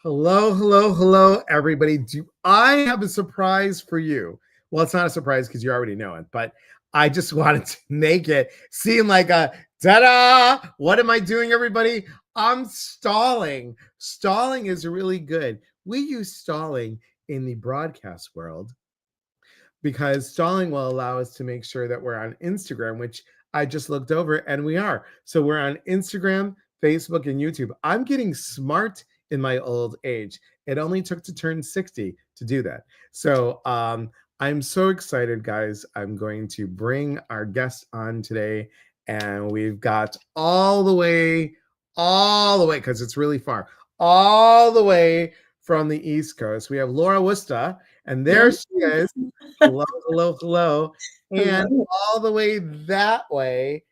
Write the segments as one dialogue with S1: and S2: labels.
S1: Hello, hello, hello, everybody. Do I have a surprise for you? Well, it's not a surprise because you already know it, but I just wanted to make it seem like a ta-da! What am I doing, everybody? I'm stalling. Stalling is really good. We use stalling in the broadcast world because stalling will allow us to make sure that we're on Instagram, which I just looked over and we are. So we're on Instagram, Facebook, and YouTube. I'm getting smart in my old age. It only took to turn 60 to do that. So I'm so excited, guys. I'm going to bring our guest on today, and we've got all the way, because it's really far, all the way from the East Coast. We have Laura Wooster, and there she is. Hello, hello, hello. And
S2: Hello.
S1: all the way that way,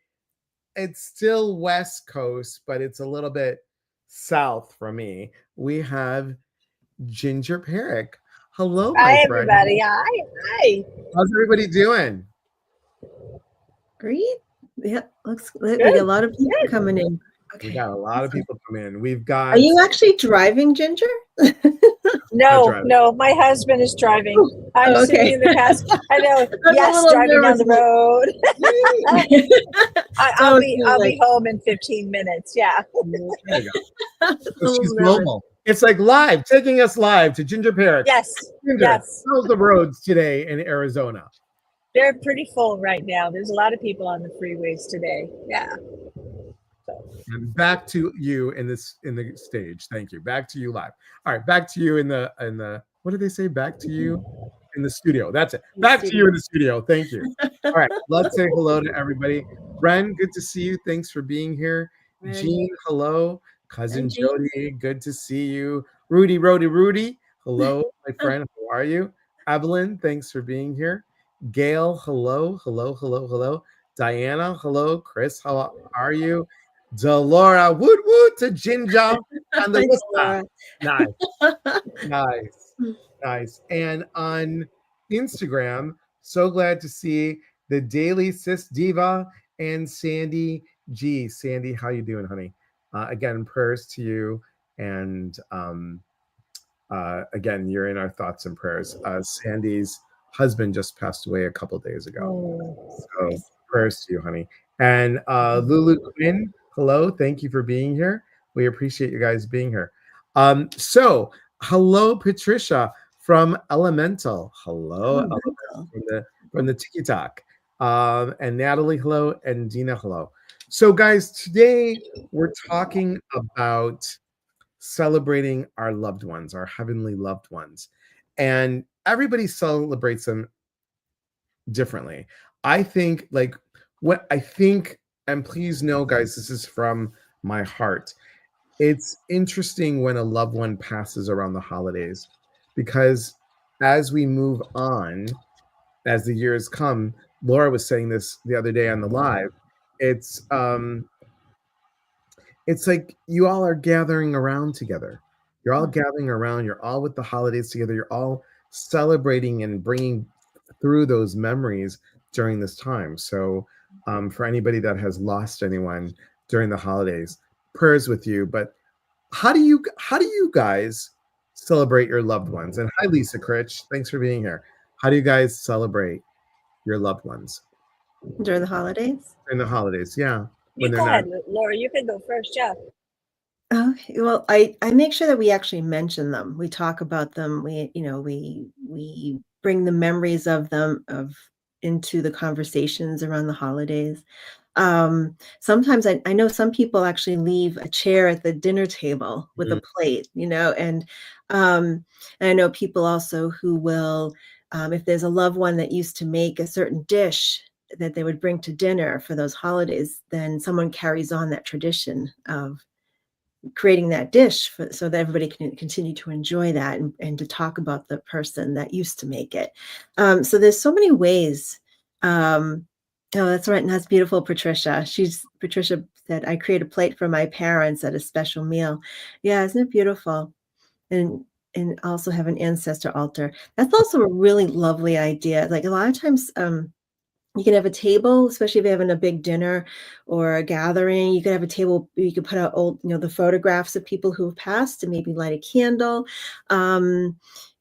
S1: it's still West Coast, but it's a little bit south from me. We have Ginger Parrack. Hello, my
S3: Hi,
S1: friend.
S3: everybody. Hi.
S1: How's everybody doing?
S2: Great. Yeah, looks good. We got a lot of people coming in.
S1: We
S2: Okay.
S1: got a lot of people come in. We've got.
S2: Are you actually driving, Ginger?
S3: No, my husband is driving. I'm sitting in the passenger. I know. Yes, driving down the road. I'll be home in 15 minutes. Yeah.
S1: There you go. So she's mobile. It's like live, taking us live to Ginger Parrack.
S3: Yes.
S1: Ginger,
S3: Yes.
S1: how's the roads today in Arizona?
S3: They're pretty full right now. There's a lot of people on the freeways today. Yeah.
S1: And back to you in the stage. Thank you. Back to you live. All right, back to you in the what did they say? Back to you in the studio. That's it. Back to you in the studio. Thank you. All right, let's say hello to everybody. Bren, good to see you. Thanks for being here. Jean, hello. Cousin Jody, good to see you. Rudy, hello, my friend. How are you? Evelyn, thanks for being here. Gail, hello. Diana, hello. Chris, how are you? Delora, woot to Ginger and the Wooster. Nice. And on Instagram, so glad to see the Daily Sis Diva and Sandy G. Sandy, how you doing, honey? Again, prayers to you, and again, you're in our thoughts and prayers. Sandy's husband just passed away a couple days ago, so prayers to you, honey. And Lulu Quinn, hello, thank you for being here. We appreciate you guys being here. So hello, Patricia from Elemental. Hello, Elemental from the TikTok. And Natalie, hello, and Dina, hello. So guys, today we're talking about celebrating our loved ones, our heavenly loved ones. And everybody celebrates them differently. I think and please know, guys, this is from my heart. It's interesting when a loved one passes around the holidays, because as we move on, as the years come, Laura was saying this the other day on the live, it's like you all are gathering around together. You're all gathering around. You're all with the holidays together. You're all celebrating and bringing through those memories during this time. So for anybody that has lost anyone during the holidays, prayers with you. But how do you guys celebrate your loved ones? And hi, Lisa Critch. Thanks for being here. How do you guys celebrate your loved ones
S2: during the holidays?
S1: During the holidays, yeah.
S3: You go ahead, Laura. You can go first. Yeah.
S2: Okay. Well, I make sure that we actually mention them. We talk about them. We bring the memories of them into the conversations around the holidays. Sometimes I know some people actually leave a chair at the dinner table with a plate, and I know people also who will, if there's a loved one that used to make a certain dish that they would bring to dinner for those holidays, then someone carries on that tradition of creating that dish so that everybody can continue to enjoy that and to talk about the person that used to make it. So there's so many ways. Oh, that's right. And that's beautiful, Patricia. Patricia said, I create a plate for my parents at a special meal. Yeah, isn't it beautiful? And also have an ancestor altar. That's also a really lovely idea. Like a lot of times, You can have a table, especially if you're having a big dinner or a gathering. You could have a table, you could put out old, the photographs of people who have passed and maybe light a candle.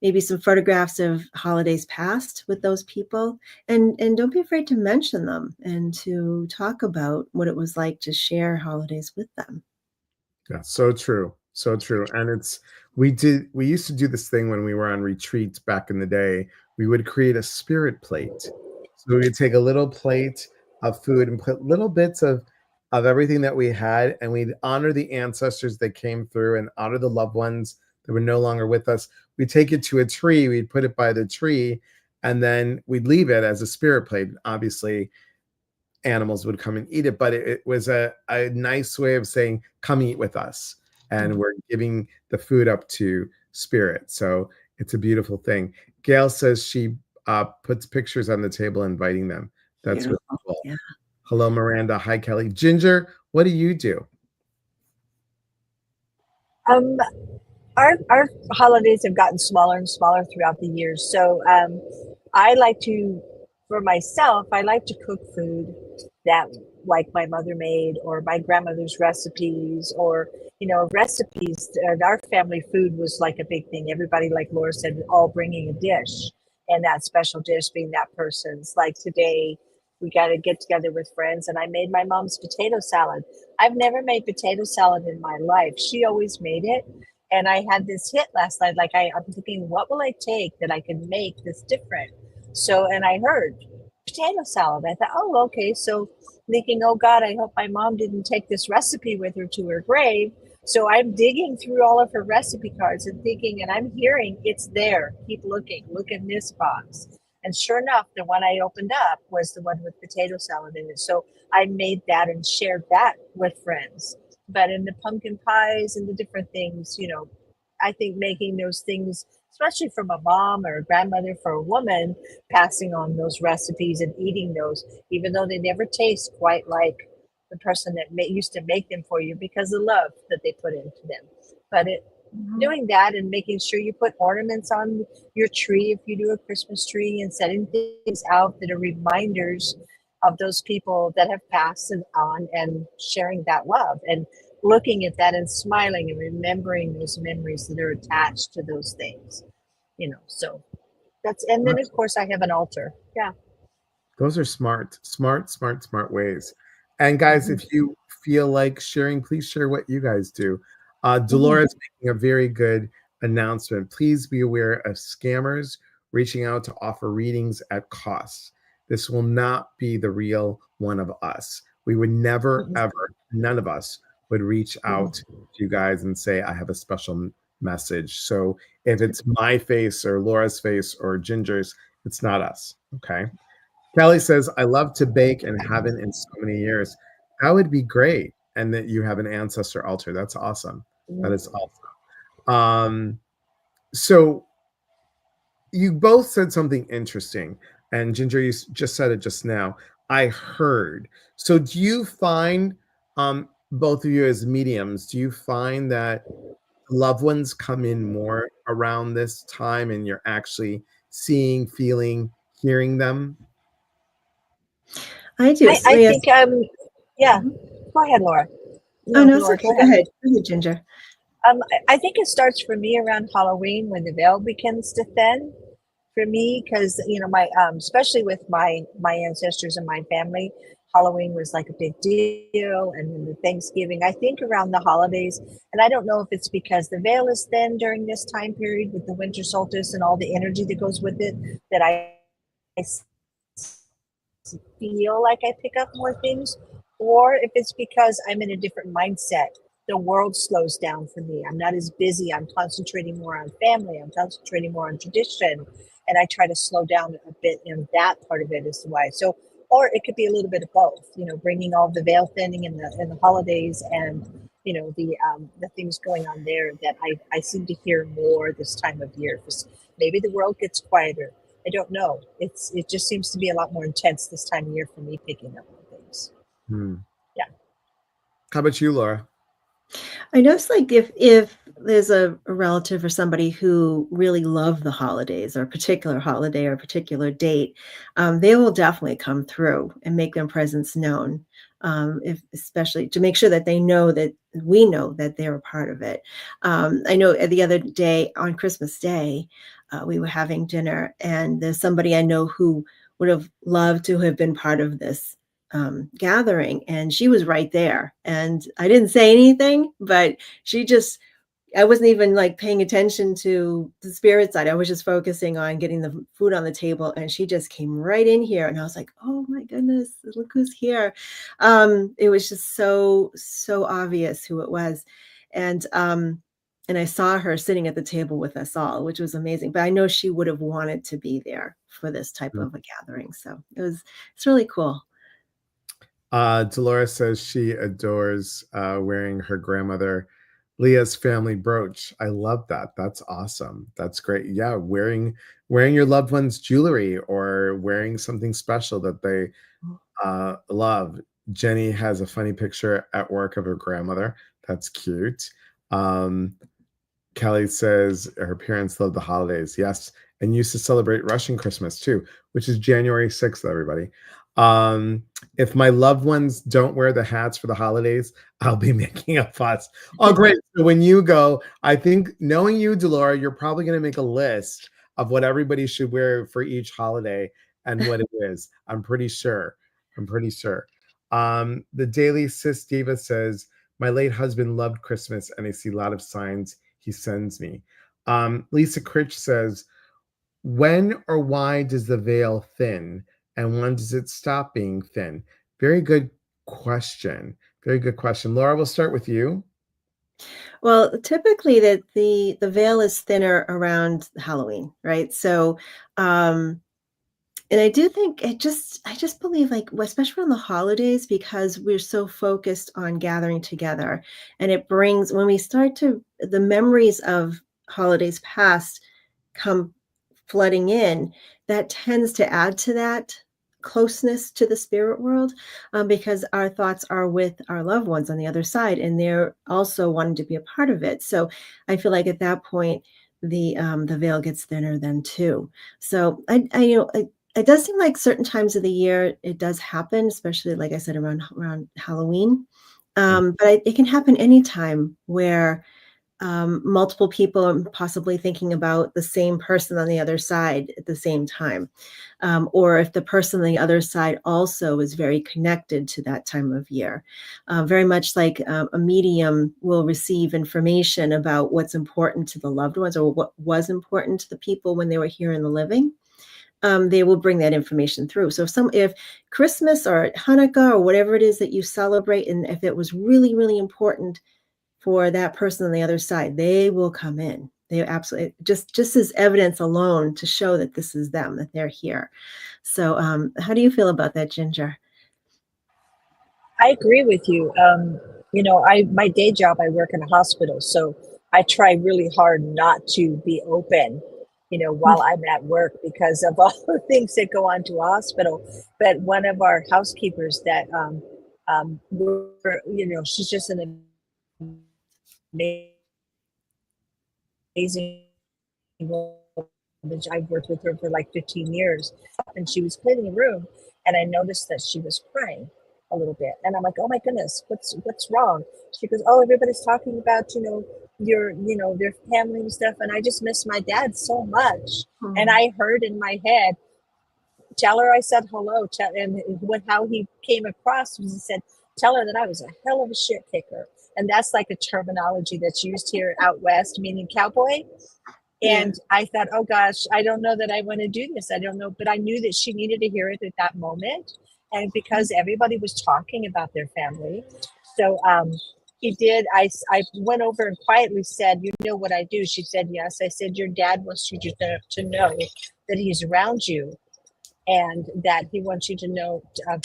S2: Maybe some photographs of holidays past with those people. And don't be afraid to mention them and to talk about what it was like to share holidays with them.
S1: Yeah, so true. So true. And we used to do this thing when we were on retreats back in the day. We would create a spirit plate. So we would take a little plate of food and put little bits of everything that we had, and we'd honor the ancestors that came through and honor the loved ones that were no longer with us. We'd take it to a tree, we'd put it by the tree, and then we'd leave it as a spirit plate. Obviously, animals would come and eat it, but it was a nice way of saying, come eat with us. And we're giving the food up to spirit. So it's a beautiful thing. Gail says she puts pictures on the table, inviting them. That's really cool.
S2: Yeah.
S1: Hello, Miranda. Hi, Kelly. Ginger, what do you do?
S3: Our holidays have gotten smaller and smaller throughout the years. So I like to, for myself, I like to cook food that like my mother made, or my grandmother's recipes, or recipes. Our family food was like a big thing. Everybody, like Laura said, all bringing a dish, and that special dish being that person's. Like today, we got to get together with friends, and I made my mom's potato salad. I've never made potato salad in my life. She always made it. And I had this hit last night. Like I'm thinking, what will I take that I can make this different? So, and I heard potato salad. I thought, oh, okay. So thinking, oh God, I hope my mom didn't take this recipe with her to her grave. So I'm digging through all of her recipe cards and thinking, and I'm hearing it's there. Keep looking. Look in this box. And sure enough, the one I opened up was the one with potato salad in it. So I made that and shared that with friends. But in the pumpkin pies and the different things, I think making those things, especially from a mom or a grandmother, for a woman, passing on those recipes and eating those, even though they never taste quite like the person that used to make them for you, because of the love that they put into them. But doing that and making sure you put ornaments on your tree if you do a Christmas tree, and setting things out that are reminders of those people that have passed on, and sharing that love and looking at that and smiling and remembering those memories that are attached to those things, so that's, and then of course I have an altar. Yeah.
S1: Those are smart ways. And guys, if you feel like sharing, please share what you guys do. Dolores making a very good announcement. Please be aware of scammers reaching out to offer readings at cost. This will not be the real one of us. We would never, ever, none of us would reach out to you guys and say, I have a special message. So if it's my face or Laura's face or Ginger's, it's not us. Okay. Kelly says, I love to bake and haven't in so many years. That would be great. And that you have an ancestor altar. That's awesome. That is awesome. So you both said something interesting. And Ginger, you just said it just now. I heard. So do you find, both of you as mediums, do you find that loved ones come in more around this time and you're actually seeing, feeling, hearing them?
S2: I do.
S3: I think, yeah. Go ahead, Laura.
S2: No, Laura, okay. Go ahead. Go ahead, Ginger.
S3: I think it starts for me around Halloween, when the veil begins to thin for me, because my especially with my ancestors and my family, Halloween was like a big deal, and then the Thanksgiving. I think around the holidays, and I don't know if it's because the veil is thin during this time period with the winter solstice and all the energy that goes with it, that I feel like I pick up more things, or if it's because I'm in a different mindset. The world slows down for me. I'm not as busy. I'm concentrating more on family. I'm concentrating more on tradition. And I try to slow down a bit in that part of it as why. So, or it could be a little bit of both, bringing all the veil thinning in the holidays, and, the things going on there, that I seem to hear more this time of year. Maybe the world gets quieter. I don't know. It just seems to be a lot more intense this time of year for me, picking up on things. Yeah.
S1: How about you, Laura?
S2: I notice, like, if there's a relative or somebody who really loved the holidays or a particular holiday or a particular date, they will definitely come through and make their presence known, if especially to make sure that they know that we know that they're a part of it. I know the other day on Christmas Day, we were having dinner, and there's somebody I know who would have loved to have been part of this gathering, and she was right there. And I didn't say anything, but she just I wasn't even like paying attention to the spirit side. I was just focusing on getting the food on the table, and she just came right in here, and I was like, "Oh my goodness, look who's here!" It was just so obvious who it was, and I saw her sitting at the table with us all, which was amazing. But I know she would have wanted to be there for this type of a gathering, so it's really cool.
S1: Dolores says she adores wearing her grandmother Leah's family brooch. I love that. That's awesome. That's great. Yeah, wearing your loved one's jewelry or wearing something special that they love. Jenny has a funny picture at work of her grandmother. That's cute. Um, Kelly says her parents love the holidays. Yes, and used to celebrate Russian Christmas too, which is January 6th, everybody. If my loved ones don't wear the hats for the holidays, I'll be making a fuss. Oh, great. So when you go, I think knowing you, Delora, you're probably going to make a list of what everybody should wear for each holiday and what it is. I'm pretty sure. I'm pretty sure. The Daily Sis Diva says, my late husband loved Christmas, and I see a lot of signs he sends me. Lisa Critch says, when or why does the veil thin? And when does it stop being thin? Very good question. Very good question. Laura, we'll start with you.
S2: Well, typically that the veil is thinner around Halloween, right? So, and I do think I just believe like especially around the holidays because we're so focused on gathering together, and it brings when we start to the memories of holidays past come flooding in, that tends to add to that closeness to the spirit world, because our thoughts are with our loved ones on the other side, and they're also wanting to be a part of it. So I feel like at that point, the veil gets thinner then too. So it does seem like certain times of the year it does happen, especially like I said around Halloween. But it can happen anytime where multiple people are possibly thinking about the same person on the other side at the same time. Or if the person on the other side also is very connected to that time of year. Very much like a medium will receive information about what's important to the loved ones or what was important to the people when they were here in the living. They will bring that information through. So if Christmas or Hanukkah or whatever it is that you celebrate, and if it was really, really important for that person on the other side, they will come in. They absolutely just as evidence alone to show that this is them, that they're here. So, how do you feel about that, Ginger?
S3: I agree with you. My day job, I work in a hospital, so I try really hard not to be open, while I'm at work because of all the things that go on to a hospital. But one of our housekeepers that, she's just an amazing woman. I've worked with her for like 15 years, and she was cleaning the room, and I noticed that she was crying a little bit, and I'm like, oh my goodness, what's wrong? She goes, oh, everybody's talking about their family and stuff, and I just miss my dad so much. And I heard in my head, tell her I said hello, and how he came across was he said, tell her that I was a hell of a shit kicker. And that's like a terminology that's used here out west, meaning cowboy. And I thought, oh gosh, I don't know that I want to do this. I don't know. But I knew that she needed to hear it at that moment. And because everybody was talking about their family. So he did. I went over and quietly said, you know what I do? She said, yes. I said, your dad wants you to know that he's around you, and that he wants you to know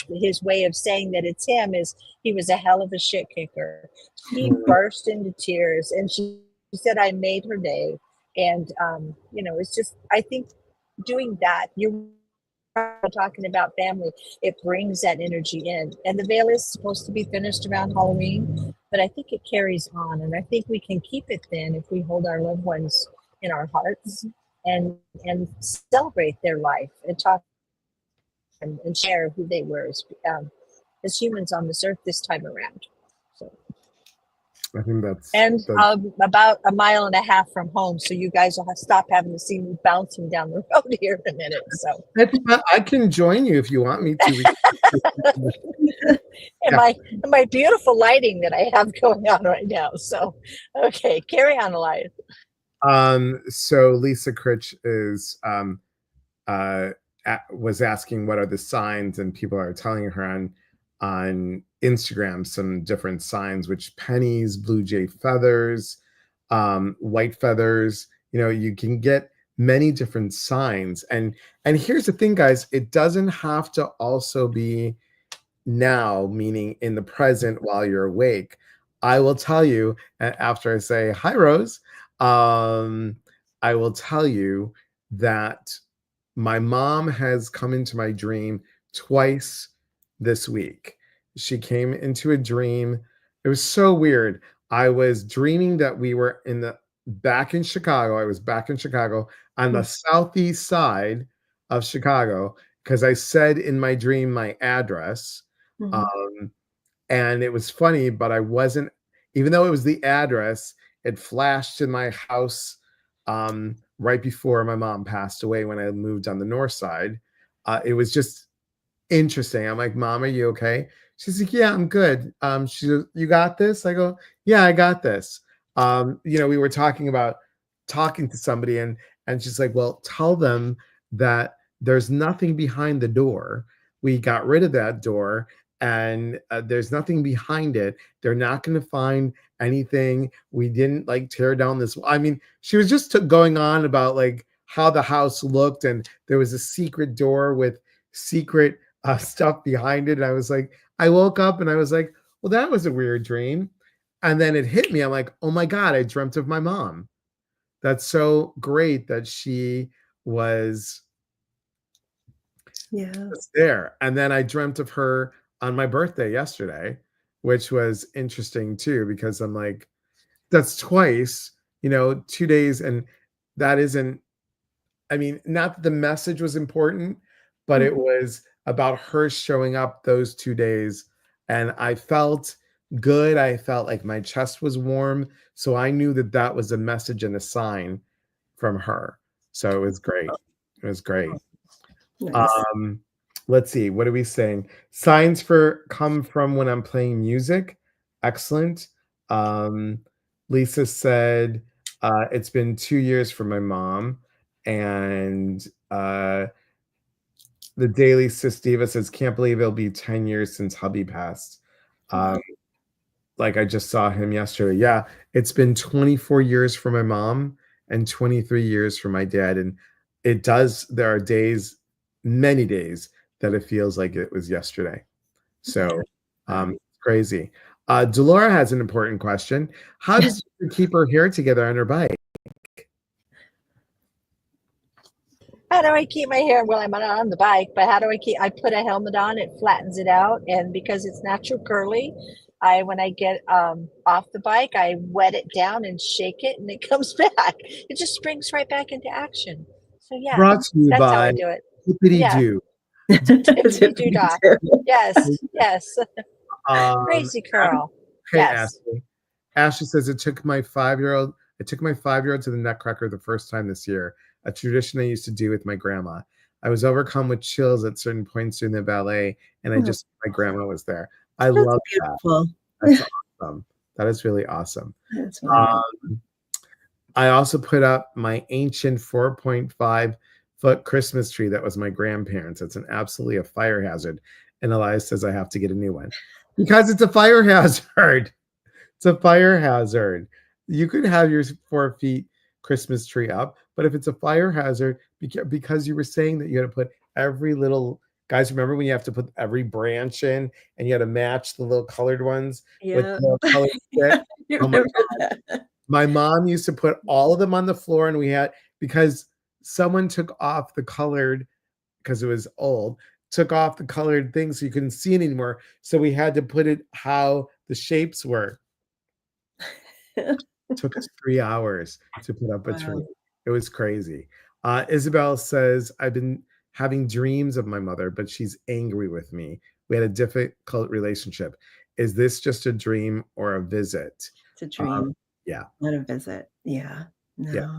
S3: his way of saying that it's him is he was a hell of a shit kicker. She burst into tears, and she said I made her day. And it's just, I think doing that, you're talking about family, it brings that energy in. And the veil is supposed to be finished around Halloween, but I think it carries on. And I think we can keep it then if we hold our loved ones in our hearts and celebrate their life and talk and share who they were as humans on this earth this time around. So.
S1: I think that's
S3: about a mile and a half from home, so you guys will stop having to see me bouncing down the road here in a minute. So
S1: I can join you if you want me to.
S3: and my beautiful lighting that I have going on right now. So okay, carry on, Elias.
S1: So Lisa Critch is was asking what are the signs, and people are telling her on Instagram some different signs, which pennies, blue jay feathers, white feathers. You can get many different signs. And here's the thing, guys, it doesn't have to also be now, meaning in the present while you're awake. I will tell you, after I say hi, Rose, I will tell you that my mom has come into my dream twice this week. She came into a dream. It was so weird. I was dreaming that we were back in Chicago. I was back in Chicago on the southeast side of Chicago because I said in my dream my address. And it was funny, but I wasn't, even though it was the address, it flashed in my house right before my mom passed away when I moved on the north side. It was just interesting. I'm like, Mom, are you okay? She's like, yeah, I'm good. She goes, you got this? I go, yeah, I got this. We were talking about talking to somebody and she's like, well, tell them that there's nothing behind the door. We got rid of that door and there's nothing behind it. They're not going to find anything. We didn't tear down this. I mean, she was just going on about how the house looked, and there was a secret door with secret stuff behind it. And I was like, I woke up and I was like, well, that was a weird dream. And then it hit me. I'm like, oh my God, I dreamt of my mom. That's so great that she was there. And then I dreamt of her on my birthday yesterday, which was interesting too, because I'm like, that's twice, 2 days. And that isn't, I mean, not that the message was important, but it was about her showing up those 2 days. And I felt good. I felt like my chest was warm. So I knew that that was a message and a sign from her. So it was great. It was great.
S2: Nice.
S1: Let's see. What are we saying? Signs come from when I'm playing music. Excellent. Lisa said, it's been 2 years for my mom. And the Daily Sis Diva says, can't believe it'll be 10 years since hubby passed. I just saw him yesterday. Yeah, it's been 24 years for my mom and 23 years for my dad. And there are days, many days, that it feels like it was yesterday. So crazy. Delora has an important question. How does she keep her hair together on her bike?
S3: How do I keep my hair? Well, I'm not on the bike, but I put a helmet on, it flattens it out. And because it's natural curly, when I get off the bike, I wet it down and shake it and it comes back. It just springs right back into action. So yeah,
S1: Brought to you
S3: that's
S1: by
S3: how I do it.
S1: Tippity-doo.
S3: Tippity-doo-dah. Yes. Crazy curl.
S1: Hey,
S3: Yes.
S1: Ashley says it took my 5-year-old to the Nutcracker the first time this year, a tradition I used to do with my grandma. I was overcome with chills at certain points during the ballet, and my grandma was there. I love
S2: beautiful.
S1: That. That's awesome. That is really awesome.
S2: That's really
S1: I also put up my ancient 4.5-foot Christmas tree that was my grandparents'. It's absolutely a fire hazard. And Elias says I have to get a new one because it's a fire hazard. It's a fire hazard. You could have your 4 feet Christmas tree up, but if it's a fire hazard, because you were saying that you had to put every little, guys, remember when you have to put every branch in and you had to match the little colored ones with the colored stick? Oh my God. My mom used to put all of them on the floor, and because someone took off the colored because it was old, took off the colored things so you couldn't see it anymore. So we had to put it how the shapes were. Took us 3 hours to put up a tree.
S2: Wow.
S1: It was crazy. Isabel says, I've been having dreams of my mother, but she's angry with me. We had a difficult relationship. Is this just a dream or a visit?
S2: It's a dream,
S1: Yeah.
S2: not a visit. Yeah.
S1: Yeah.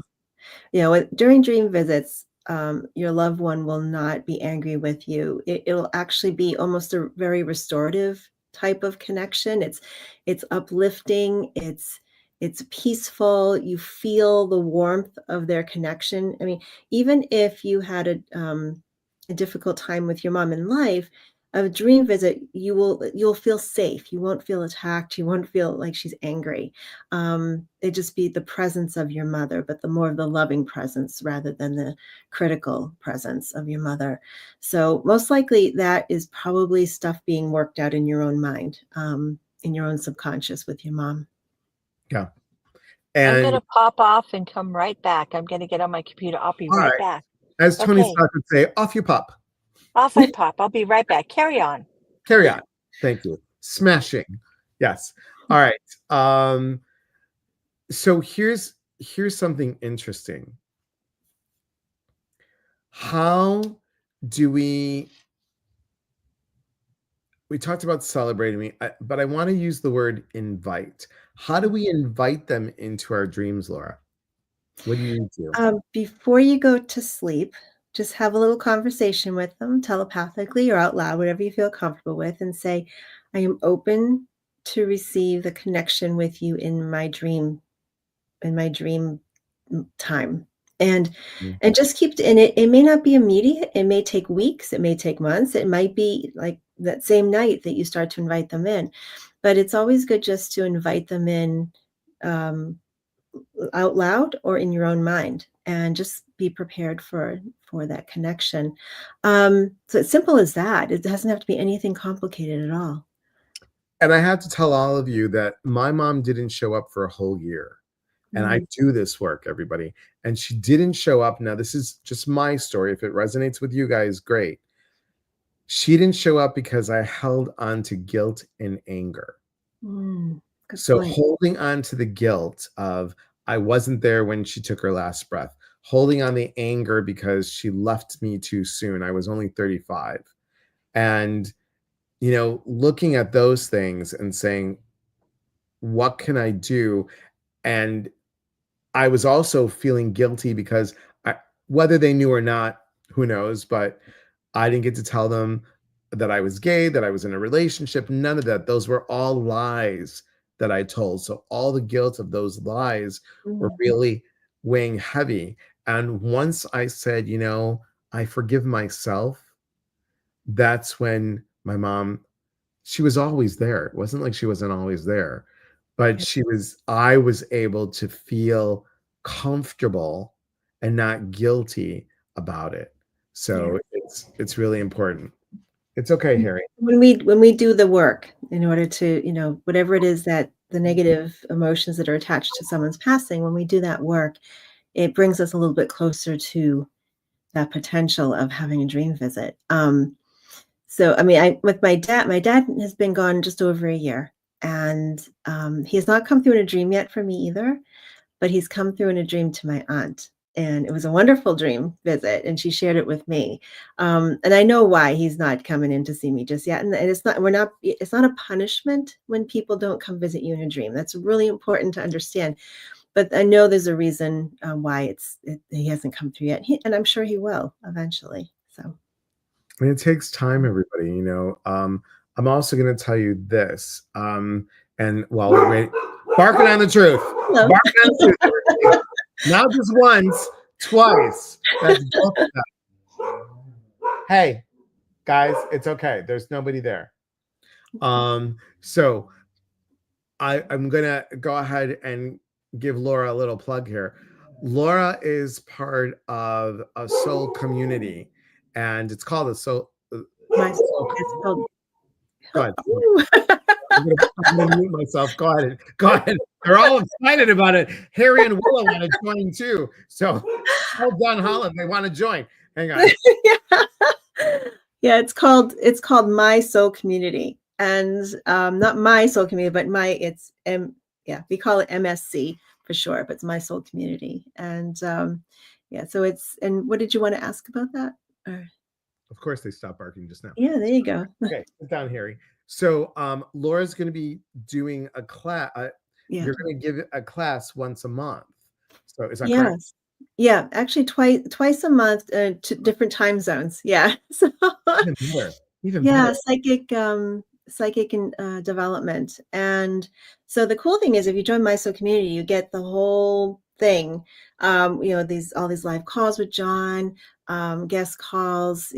S2: No. During dream visits, your loved one will not be angry with you. It'll actually be almost a very restorative type of connection. It's uplifting. It's peaceful. You feel the warmth of their connection. I mean, even if you had a difficult time with your mom in life, a dream visit, you'll feel safe. You won't feel attacked. You won't feel like she's angry. It just be the presence of your mother, but the more of the loving presence rather than the critical presence of your mother. So most likely that is probably stuff being worked out in your own mind, in your own subconscious with your mom.
S1: Yeah.
S3: I'm
S1: And
S3: gonna pop off and come right back. I'm gonna get on my computer. I'll be
S1: all
S3: right
S1: right,
S3: back.
S1: as Tony
S3: Okay.
S1: Stark would say, off you pop.
S3: Off I pop. I'll be right back. Carry on.
S1: Carry on. Thank you. Smashing. Yes. All right. So here's something interesting. How do we talked about celebrating me, but I want to use the word invite. How do we invite them into our dreams, Laura? What do you do?
S2: Before you go to sleep, just have a little conversation with them telepathically or out loud, whatever you feel comfortable with, and say, I am open to receive the connection with you in my dream time. And just keep and it may not be immediate. It may take weeks, it may take months, it might be like that same night that you start to invite them in. But it's always good just to invite them in out loud or in your own mind, and just be prepared for that connection. So it's simple as that. It doesn't have to be anything complicated at all.
S1: And I have to tell all of you that my mom didn't show up for a whole year. And I do this work, everybody. And she didn't show up. Now, this is just my story. If it resonates with you guys, great. She didn't show up because I held on to guilt and anger.
S2: Good
S1: So
S2: point.
S1: holding on to the guilt of I wasn't there when she took her last breath, holding on the anger because she left me too soon. I was only 35. And, looking at those things and saying, what can I do? And I was also feeling guilty because whether they knew or not, who knows, but I didn't get to tell them that I was gay, that I was in a relationship, none of that. Those were all lies that I told. So all the guilt of those lies were really weighing heavy. And once I said, I forgive myself, that's when my mom, she was always there. It wasn't like she wasn't always there, but I was able to feel comfortable and not guilty about it. So it's really important. It's okay, Harry.
S2: When we do the work in order to, whatever it is that the negative emotions that are attached to someone's passing, when we do that work, it brings us a little bit closer to that potential of having a dream visit. So, I mean, with my dad has been gone just over a year, and he has not come through in a dream yet for me either, but he's come through in a dream to my aunt. And it was a wonderful dream visit, and she shared it with me. And I know why he's not coming in to see me just yet. And it's not a punishment when people don't come visit you in a dream. That's really important to understand. But I know there's a reason why he hasn't come through yet. And I'm sure he will eventually. So.
S1: And it takes time, everybody. I'm also going to tell you this. And while we're waiting, barking on the truth.
S2: Hello.
S1: Barking on the truth. Not just once, twice. That's both of them. Hey, guys, it's okay. There's nobody there. So I'm gonna go ahead and give Laura a little plug here. Laura is part of a soul community, and it's called a soul.
S2: It's called.
S1: Go ahead. I'm gonna mute myself. Go ahead. They're all excited about it. Harry and Willow want to join too. So tell Don Holland they want to join. Hang on.
S2: Yeah, it's called My Soul Community, and not My Soul Community, but yeah, we call it MSC for short, but it's My Soul Community, and yeah, so it's. And what did you want to ask about that? Or,
S1: Of course, they stopped barking just now.
S2: yeah, there you go.
S1: Okay, sit down, Harry. So Laura's going to be doing a class.
S2: Yeah.
S1: You're going to give a class once a month. So is that correct?
S2: Yes. Yeah, actually twice a month, to different time zones. Yeah. So
S1: Even better. Even
S2: yeah,
S1: better.
S2: psychic and development. And so the cool thing is, if you join My Soul Community, you get the whole thing. All these live calls with John, guest calls,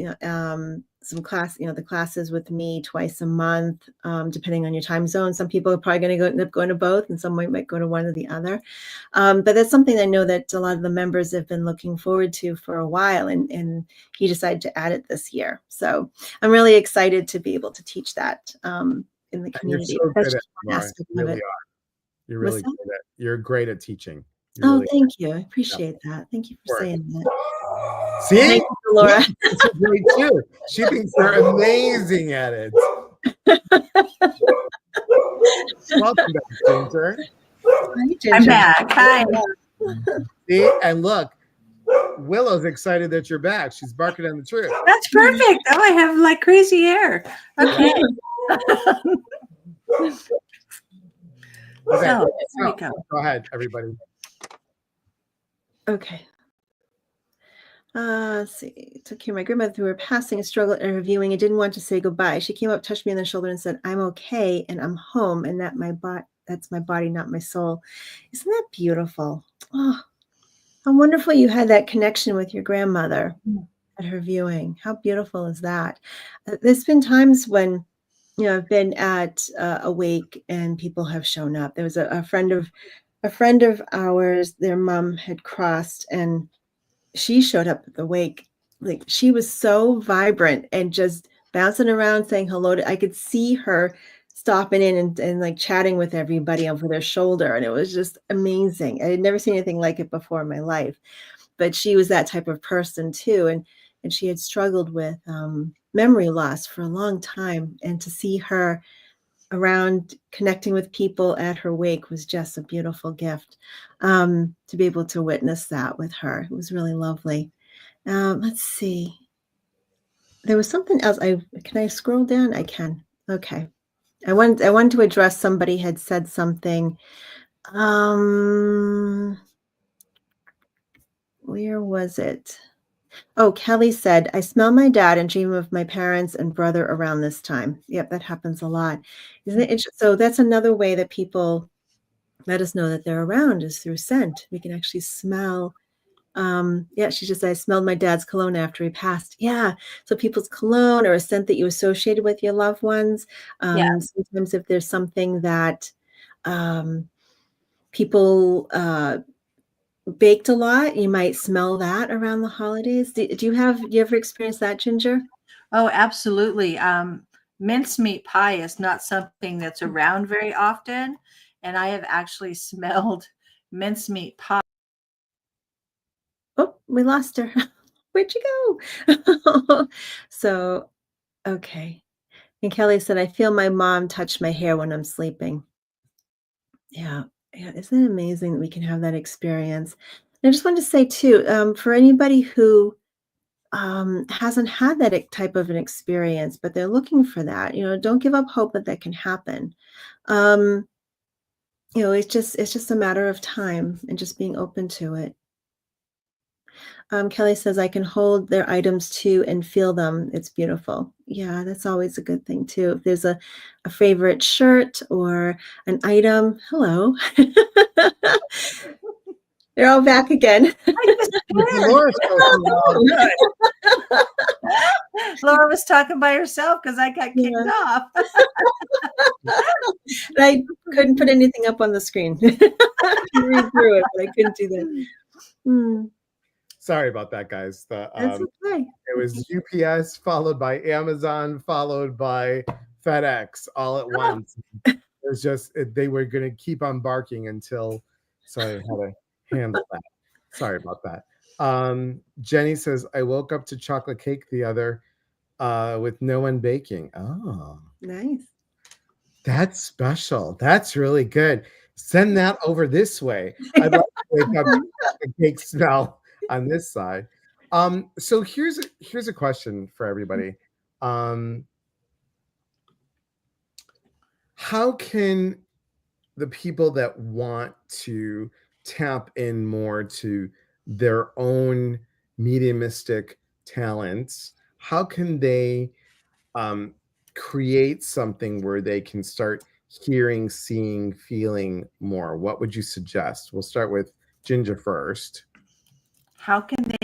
S2: some class, the classes with me twice a month, depending on your time zone. Some people are probably going to end up going to both, and some might go to one or the other. But that's something I know that a lot of the members have been looking forward to for a while, and he decided to add it this year. So I'm really excited to be able to teach that in the community.
S1: You're so
S2: That's
S1: good at
S2: just
S1: it,
S2: one
S1: Laura.
S2: aspect
S1: You
S2: of
S1: really
S2: it.
S1: are. You're
S2: What's
S1: really
S2: that?
S1: good at. You're great at teaching. You
S2: Oh,
S1: really
S2: thank you. I
S1: yeah.
S2: appreciate that. Thank you for
S1: Sure.
S2: saying that.
S1: See,
S2: Thank you, Laura.
S1: This is great too. She thinks you're amazing at it. Welcome back, Ginger.
S2: Hi, Ginger.
S4: I'm back. Hi.
S1: See, and look, Willow's excited that you're back. She's barking on the truth.
S4: That's perfect. Oh, I have like crazy hair. Okay.
S1: Okay,
S4: So, there we go.
S1: go ahead, everybody.
S2: Okay. Let's see. Took care of my grandmother through her passing, a struggle at reviewing, and didn't want to say goodbye. She came up, touched me on the shoulder, and said, "I'm okay, and I'm home, and that's my body, not my soul." Isn't that beautiful? Oh, how wonderful you had that connection with your grandmother at her viewing. How beautiful is that? There's been times when, I've been at a wake and people have shown up. There was a friend of ours. Their mom had crossed, and she showed up at the wake. Like, she was so vibrant and just bouncing around saying hello I could see her stopping in and like chatting with everybody over their shoulder. And it was just amazing. I had never seen anything like it before in my life. But she was that type of person too. And she had struggled with memory loss for a long time. And to see her around connecting with people at her wake was just a beautiful gift, to be able to witness that with her. It was really lovely. Let's see. There was something else. Can I scroll down? I can. Okay. I wanted to address, somebody had said something. Where was it? Oh, Kelly said, "I smell my dad and dream of my parents and brother around this time." Yep, that happens a lot. Isn't it interesting? So that's another way that people let us know that they're around, is through scent. We can actually smell. Yeah, she just said, "I smelled my dad's cologne after he passed." Yeah. So people's cologne, or a scent that you associated with your loved ones.
S3: Yeah.
S2: Sometimes if there's something that people baked a lot, you might smell that around the holidays. Do you ever experience that, Ginger?
S4: Oh, absolutely. Mincemeat pie is not something that's around very often. And I have actually smelled mincemeat pie.
S2: Oh, we lost her. Where'd you go? So, okay. And Kelly said, "I feel my mom touch my hair when I'm sleeping." Yeah. Yeah. Isn't it amazing that we can have that experience? And I just wanted to say too, for anybody who hasn't had that type of an experience, but they're looking for that, don't give up hope that that can happen. Um, it's just a matter of time and just being open to it. Kelly says, "I can hold their items too and feel them. It's beautiful." Yeah, that's always a good thing too. If there's a favorite shirt or an item, hello. They're all back again.
S1: Laura's
S4: Laura was talking by herself because I got kicked off.
S2: I couldn't put anything up on the screen. I could read through it, but I couldn't do that.
S1: Sorry about that, guys.
S2: That's okay.
S1: It was UPS followed by Amazon followed by FedEx all at once. It was just they were going to keep on barking until, so I had to handle that. Sorry about that. Jenny says, "I woke up to chocolate cake the other with no one baking. Oh,
S2: Nice.
S1: that's special. That's really good. Send that over this way. I'd like to wake up the cake smell on this side. So here's a question for everybody. How can the people that want to tap in more to their own mediumistic talents, how can they um, create something where they can start hearing, seeing, feeling more? What would you suggest? We'll start with Ginger first.
S4: How can they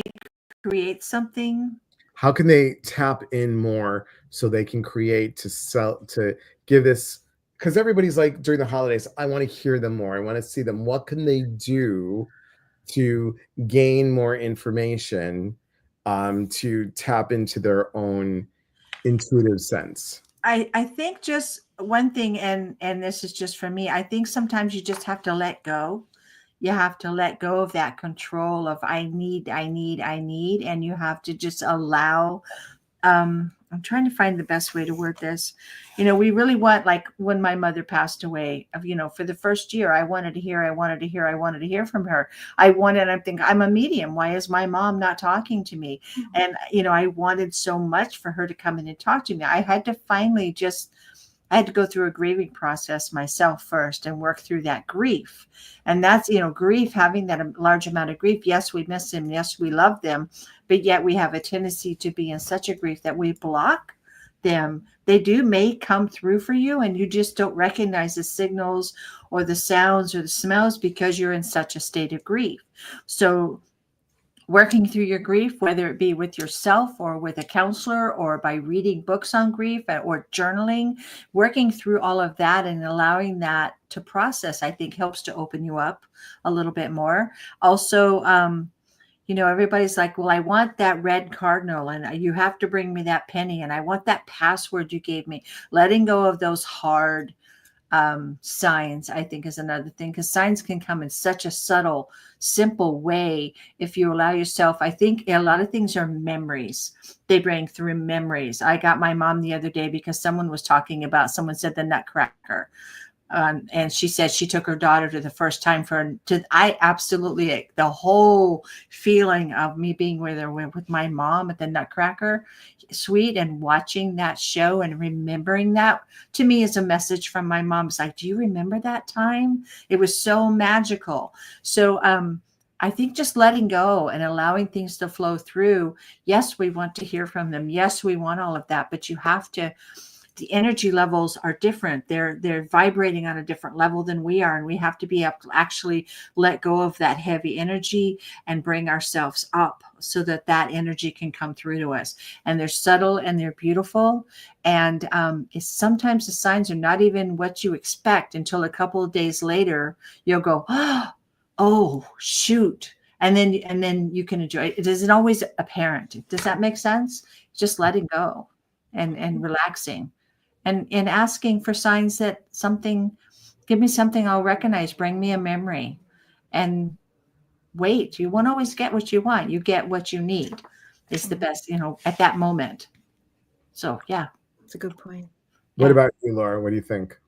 S4: create something?
S1: How can they tap in more so they can create to give this? Because everybody's like during the holidays, I want to hear them more. I want to see them. What can they do to gain more information, to tap into their own intuitive sense?
S4: I think just one thing, and this is just for me, I think sometimes you just have to let go. You have to let go of that control of I need, and you have to just allow. I'm trying to find the best way to word this. We really want, like when my mother passed away, for the first year, I wanted to hear from her. I'm thinking, I'm a medium. Why is my mom not talking to me? And, I wanted so much for her to come in and talk to me. I had to go through a grieving process myself first and work through that grief. And that's, grief, having that large amount of grief. Yes, we miss them. Yes, we love them. But yet we have a tendency to be in such a grief that we block them. They may come through for you, and you just don't recognize the signals or the sounds or the smells because you're in such a state of grief. So working through your grief, whether it be with yourself or with a counselor or by reading books on grief or journaling, working through all of that and allowing that to process, I think helps to open you up a little bit more. Also, everybody's like, well, I want that red cardinal and you have to bring me that penny and I want that password you gave me. Letting go of those hard signs, I think, is another thing, because signs can come in such a subtle, simple way if you allow yourself. I think a lot of things are memories. They bring through memories. I got my mom the other day because someone said the Nutcracker. And she said she took her daughter to the first time I absolutely, the whole feeling of me being with my mom at the Nutcracker suite and watching that show and remembering that, to me, is a message from my mom. It's like, do you remember that time? It was so magical. So, I think just letting go and allowing things to flow through. Yes, we want to hear from them. Yes, we want all of that, but you have to. The energy levels are different. They're vibrating on a different level than we are. And we have to be able to actually let go of that heavy energy and bring ourselves up so that energy can come through to us. And they're subtle and they're beautiful. And sometimes the signs are not even what you expect until a couple of days later, you'll go, oh, shoot. And then you can enjoy it. It isn't always apparent. Does that make sense? Just letting go and relaxing. And asking for signs that give me something I'll recognize, bring me a memory, and wait. You won't always get what you want. You get what you need. It's the best, at that moment. So, yeah.
S2: That's a good point.
S1: What about you, Laura? What do you think?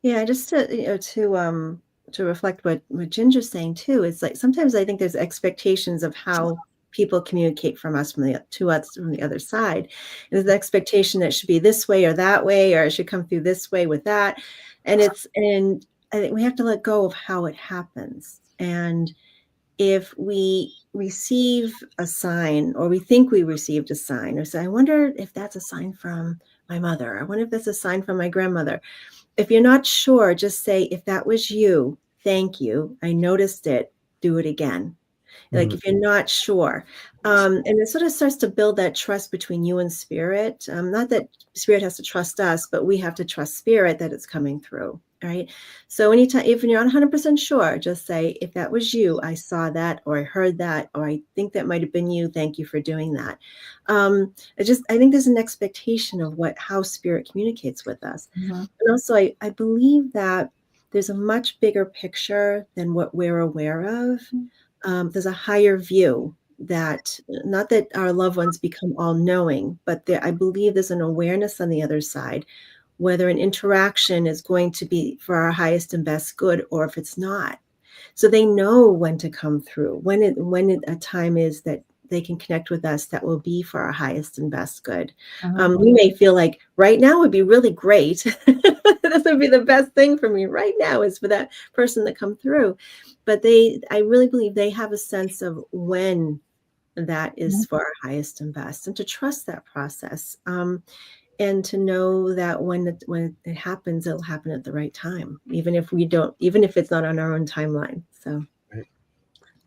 S2: Yeah, just to reflect what Ginger's saying too, it's like sometimes I think there's expectations of how people communicate to us from the other side. There's the expectation that it should be this way or that way, or it should come through this way with that. And I think we have to let go of how it happens. And if we receive a sign, or we think we received a sign, or say, I wonder if that's a sign from my mother. I wonder if that's a sign from my grandmother. If you're not sure, just say, if that was you, thank you. I noticed it. Do it again. Like if you're not sure. And it sort of starts to build that trust between you and spirit. Not that spirit has to trust us, but we have to trust spirit that it's coming through. Right. So anytime, even you're not 100% sure, just say, if that was you, I saw that, or I heard that, or I think that might've been you. Thank you for doing that. I think there's an expectation of how spirit communicates with us. And also I believe that there's a much bigger picture than what we're aware of. There's a higher view. that not that our loved ones become all knowing, but I believe there's an awareness on the other side, whether an interaction is going to be for our highest and best good or if it's not. So they know when to come through, when a time is that they can connect with us that will be for our highest and best good. We may feel like right now would be really great. This would be the best thing for me right now is for that person to come through. But I really believe they have a sense of when that is for our highest and best, and to trust that process. And to know that when it happens, it'll happen at the right time, even if it's not on our own timeline. So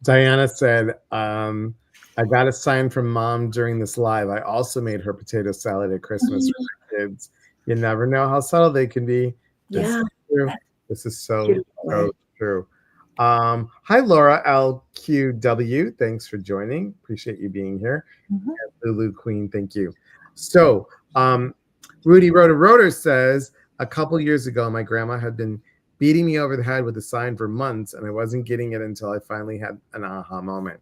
S1: Diana said, I got a sign from Mom during this live. I also made her potato salad at Christmas for my kids. You never know how subtle they can be.
S2: Yeah.
S1: This is so true. Hi, Laura LQW. Thanks for joining. Appreciate you being here. And Lulu Queen, thank you. So, Rudy Rotor says, a couple years ago, my grandma had been beating me over the head with a sign for months, and I wasn't getting it until I finally had an aha moment.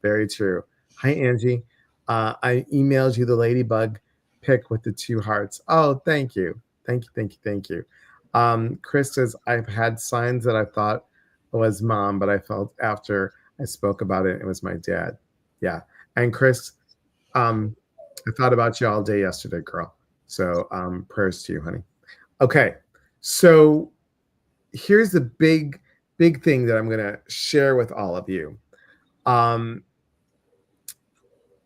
S1: Very true. Hi, Angie. I emailed you the ladybug pic with the 2 hearts. Oh, thank you. Thank you. Chris says, I've had signs that I thought was Mom, but I felt after I spoke about it, it was my dad. Yeah. And Chris, I thought about you all day yesterday, girl. So prayers to you, honey. Okay. So here's the big thing that I'm going to share with all of you.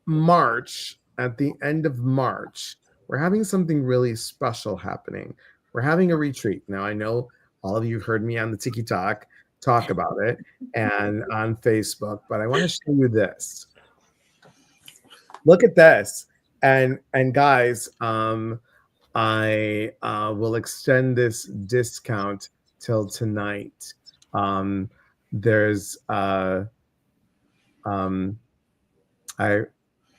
S1: March, at the end of March, we're having something really special happening. We're having a retreat. Now, I know all of you heard me on the Tiki Talk talk about it and on Facebook, but I want to show you this. Look at this. And guys, I will extend this discount till tonight.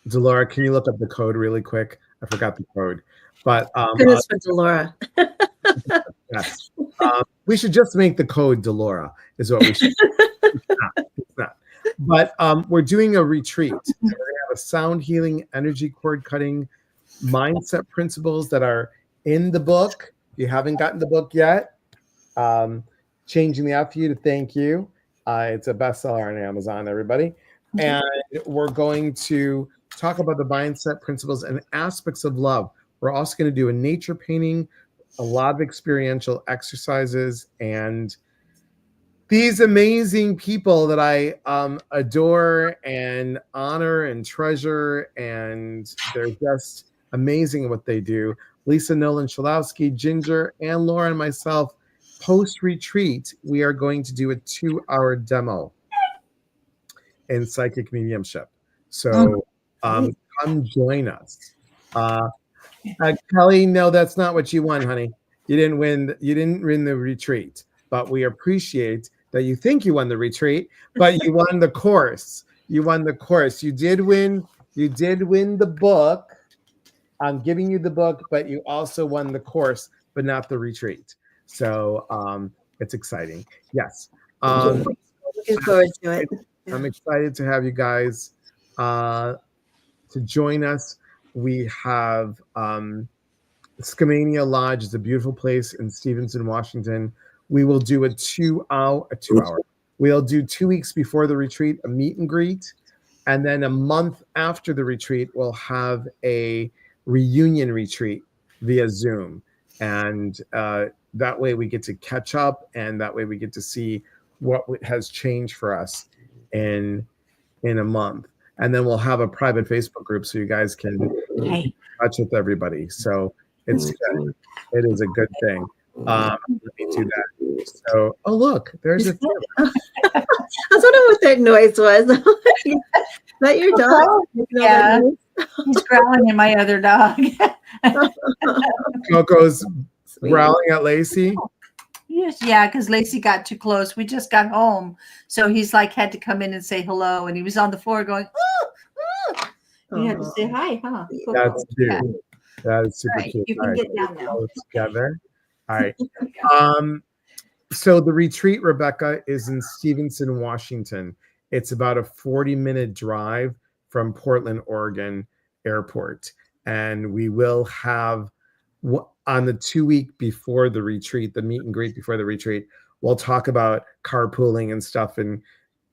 S1: Delora, can you look up the code really quick? I forgot the code. But
S2: goodness for Delora.
S1: Yes. We should just make the code Delora, is what we should. It's not. But we're doing a retreat. We're going to have a sound healing, energy cord cutting, mindset principles that are in the book. If you haven't gotten the book yet, Changing the F You to Thank You. It's a bestseller on Amazon, everybody. And we're going to talk about the mindset principles and aspects of love. We're also going to do a nature painting, a lot of experiential exercises, and these amazing people that I adore and honor and treasure, and they're just amazing at what they do. Lisa Nolan Shalowski, Ginger, and Laura and myself, post-retreat, we are going to do a 2-hour demo in psychic mediumship. So come join us. Kelly, no, that's not what you won, honey. You didn't win the retreat, but we appreciate that you think you won the retreat, but you won the course. You won the course. You did win the book. I'm giving you the book, but you also won the course, but not the retreat. So it's exciting. Yes.
S2: Looking forward to it.
S1: I'm excited to have you guys to join us. We have Skamania Lodge. Is a beautiful place in Stevenson, Washington. We will do a 2-hour. We'll do 2 weeks before the retreat, a meet and greet. And then a month after the retreat, we'll have a reunion retreat via Zoom. And that way we get to catch up, and that way we get to see what has changed for us in a month. And then we'll have a private Facebook group so you guys can keep in touch with everybody. So it's good. It is a good thing. Let me do that. So, oh look, there's a
S2: I was wondering what that noise was. Is that your dog?
S4: Yeah, he's growling at my other dog.
S1: Coco's growling at Lacey.
S4: Yes, yeah, because Lacey got too close. We just got home, so he's like had to come in and say hello, and he was on the floor going, "Ooh, ooh." He had to say hi, huh?
S1: That's cute.
S4: Yeah.
S1: That is super
S4: Right,
S1: cute.
S4: you can get down now.
S1: Together. All right. So the retreat, Rebecca, is in Stevenson, Washington. It's about a 40-minute drive from Portland, Oregon airport. And we will have on the 2 week before the retreat, the meet and greet before the retreat, we'll talk about carpooling and stuff, and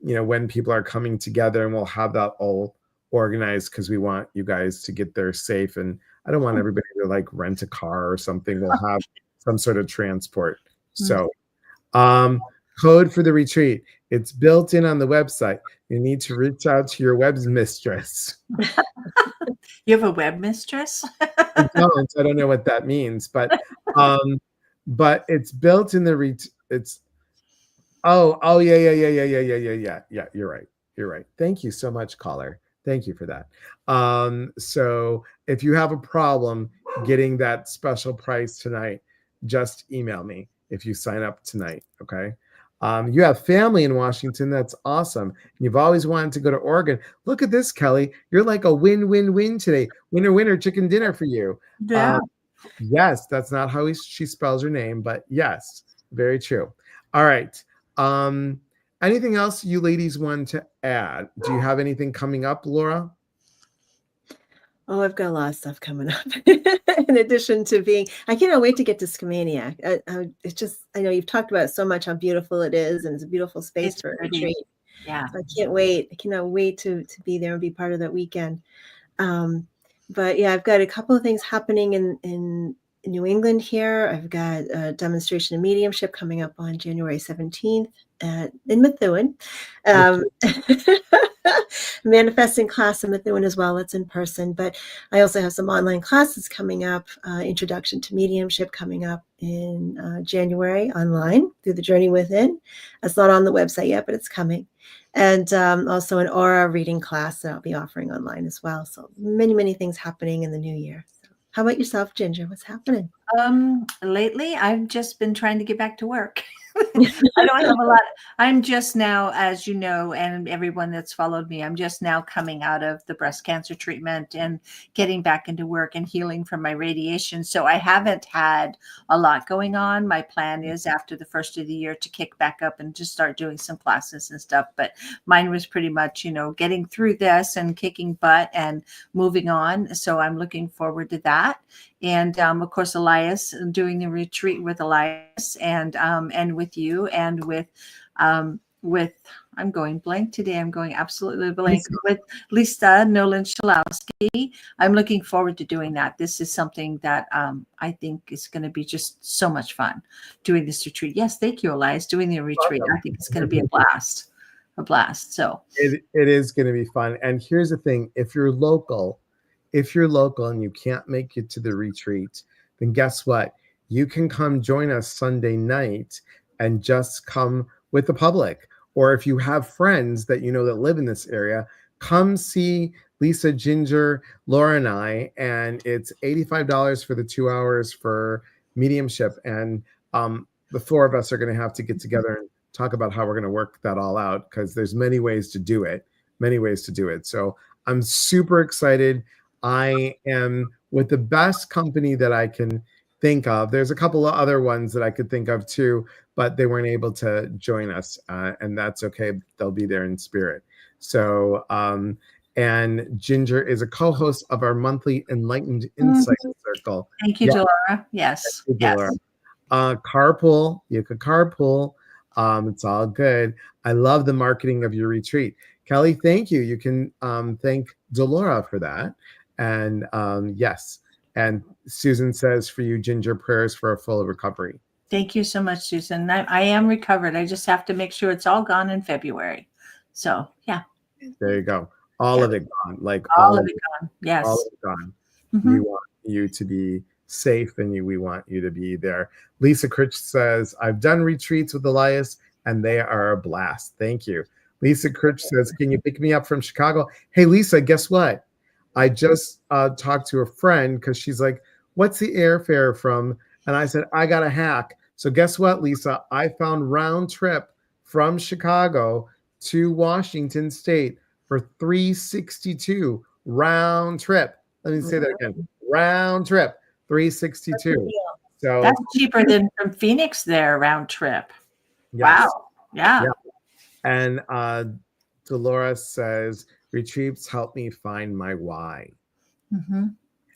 S1: when people are coming together, and we'll have that all organized because we want you guys to get there safe. And I don't want everybody to like rent a car or something. We'll have some sort of transport. So code for the retreat, it's built in on the website. You need to reach out to your web mistress.
S4: You have a web mistress?
S1: I don't know what that means, but it's built in the it's yeah. You're right. Thank you so much, caller. Thank you for that. So if you have a problem getting that special price tonight, just email me if you sign up tonight. Okay. You have family in Washington. That's awesome. You've always wanted to go to Oregon. Look at this, Kelly. You're like a win-win-win today. Winner, winner, chicken dinner for you.
S4: Yeah.
S1: Yes, that's not how she spells her name, but yes, very true. All right. Anything else you ladies want to add? Do you have anything coming up, Laura?
S2: Oh, I've got a lot of stuff coming up. In addition to I cannot wait to get to Skamania. It's just, I know you've talked about so much how beautiful it is, and it's a beautiful space for a retreat.
S4: Yeah.
S2: So I can't wait. I cannot wait to be there and be part of that weekend. But yeah, I've got a couple of things happening in New England here. I've got a demonstration of mediumship coming up on January 17th in Methuen. Manifesting class in Methuen as well. It's in person, but I also have some online classes coming up. Introduction to mediumship coming up in January online through the Journey Within. It's not on the website yet, but it's coming. And also an aura reading class that I'll be offering online as well. So many, many things happening in the new year. So how about yourself, Ginger? What's happening?
S4: Lately, I've just been trying to get back to work. I don't have a lot. I'm just now, as you know, and everyone that's followed me, I'm just now coming out of the breast cancer treatment and getting back into work and healing from my radiation. So I haven't had a lot going on. My plan is after the first of the year to kick back up and just start doing some classes and stuff. But mine was pretty much, getting through this and kicking butt and moving on. So I'm looking forward to that. And of course, Elias, doing the retreat with Elias and with you and with I'm going blank today. I'm going absolutely blank with Lisa Nolan Shalowski. I'm looking forward to doing that. This is something that I think is going to be just so much fun doing this retreat. Yes, thank you, Elias. Doing the retreat. I think it's going to be a blast. So
S1: it is going to be fun. And here's the thing: if you're local and you can't make it to the retreat, then guess what? You can come join us Sunday night and just come with the public. Or if you have friends that that live in this area, come see Lisa, Ginger, Laura, and I. And it's $85 for the 2 hours for mediumship. And the four of us are going to have to get together and talk about how we're going to work that all out, because there's many ways to do it. So I'm super excited. I am with the best company that I can think of. There's a couple of other ones that I could think of too, but they weren't able to join us, and that's okay. They'll be there in spirit. So, and Ginger is a co-host of our monthly Enlightened Insight Circle.
S4: Thank you, Delora. Yes.
S1: You, Delora. Carpool. You could carpool. It's all good. I love the marketing of your retreat. Kelly, thank you. You can thank Delora for that. And yes. And Susan says for you, Ginger, prayers for a full recovery.
S4: Thank you so much, Susan. I am recovered. I just have to make sure it's all gone in February. So, yeah.
S1: There you go. All of it gone. Like
S4: all of it gone. Yes.
S1: All of it gone.
S4: Mm-hmm.
S1: We want you to be safe, and we want you to be there. Lisa Critch says, I've done retreats with Elias, and they are a blast. Thank you. Lisa Critch says, can you pick me up from Chicago? Hey, Lisa, guess what? I just talked to a friend because she's like, what's the airfare from? And I said, I got a hack. So guess what, Lisa? I found round trip from Chicago to Washington State for $362 round trip. Let me say that again. Round trip, $362. So
S4: that's cheaper than from Phoenix there, round trip.
S1: Yes.
S4: Wow. Yeah.
S1: And Dolores says, retreats help me find my why.
S4: Mhm.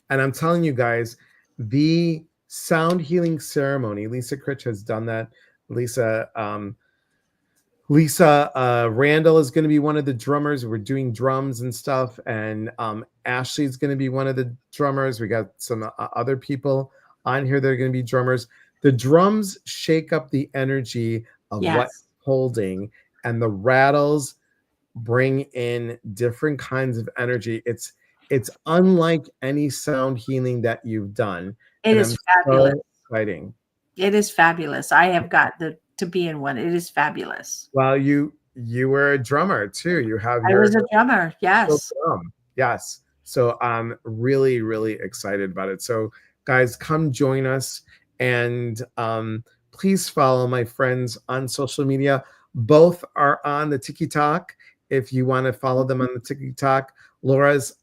S1: And I'm telling you guys, the sound healing ceremony, Lisa Critch has done that. Lisa Randall is going to be one of the drummers. We're doing drums and stuff. And Ashley's going to be one of the drummers. We got some other people on here that are going to be drummers. The drums shake up the energy of
S4: Yes.
S1: what's holding, and the rattles bring in different kinds of energy. It's unlike any sound healing that you've done.
S4: It is fabulous.
S1: So exciting.
S4: It is fabulous. I have got to be in one. It is fabulous.
S1: Well, you were a drummer too. You have
S4: I was a drummer. Yes.
S1: drum. Yes. So I'm really, really excited about it. So guys, come join us, and please follow my friends on social media. Both are on the TikTok. If you want to follow them on the TikTok, Laura's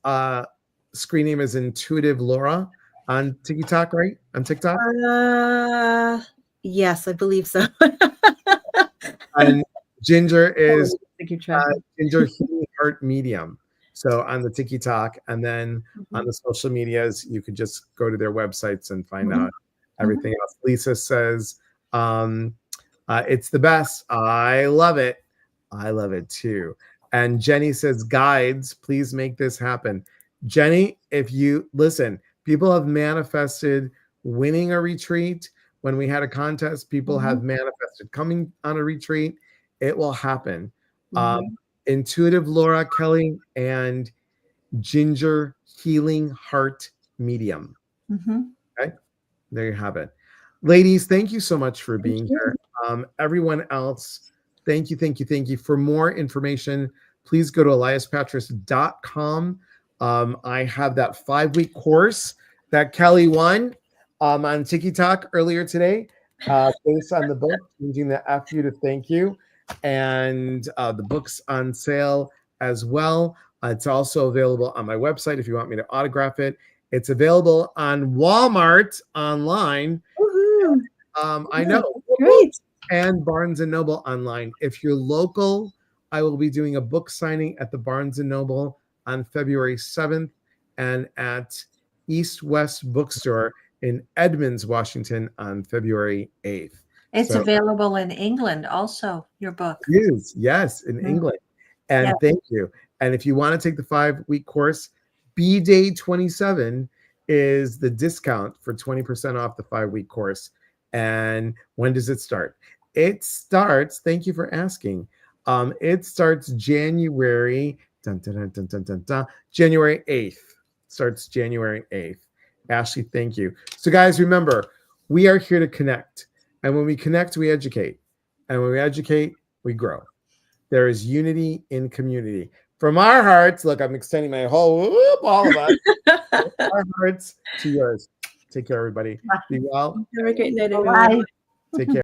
S1: screen name is Intuitive Laura on TikTok, right? On TikTok?
S2: Yes, I believe so.
S1: And Ginger is
S2: Ginger
S1: Healing Heart Medium. So on the TikTok, and then on the social medias, you could just go to their websites and find out everything else. Lisa says, it's the best. I love it. I love it too. And Jenny says, guides, please make this happen. Jenny, if you listen, people have manifested winning a retreat. When we had a contest, people have manifested coming on a retreat. It will happen. Intuitive Laura Kelly and Ginger Healing Heart Medium. Okay, there you have it. Ladies, thank you so much for being here. Everyone else, thank you. For more information, please go to eliaspatras.com. I have that 5-week course that Kelly won on TikTok earlier today, based on the book, Changing the F You to Thank You. And the book's on sale as well. It's also available on my website if you want me to autograph it. It's available on Walmart online. I know.
S2: Great.
S1: And Barnes & Noble online. If you're local, I will be doing a book signing at the Barnes & Noble on February 7th and at East West Bookstore in Edmonds, Washington on February 8th.
S4: It's available in England also, your book.
S1: It is, yes, in England. And thank you. And if you want to take the 5-week course, B-Day 27 is the discount for 20% off the 5-week course. And when does it start? It starts, thank you for asking. It starts January, January 8th. Starts January 8th. Ashley, thank you. So guys, remember, we are here to connect. And when we connect, we educate. And when we educate, we grow. There is unity in community. From our hearts, look, I'm extending my whole whoop, all of us. From our hearts to yours. Take care, everybody. Be well.
S2: Have a great night,
S4: Bye.
S2: everyone.
S1: Take care.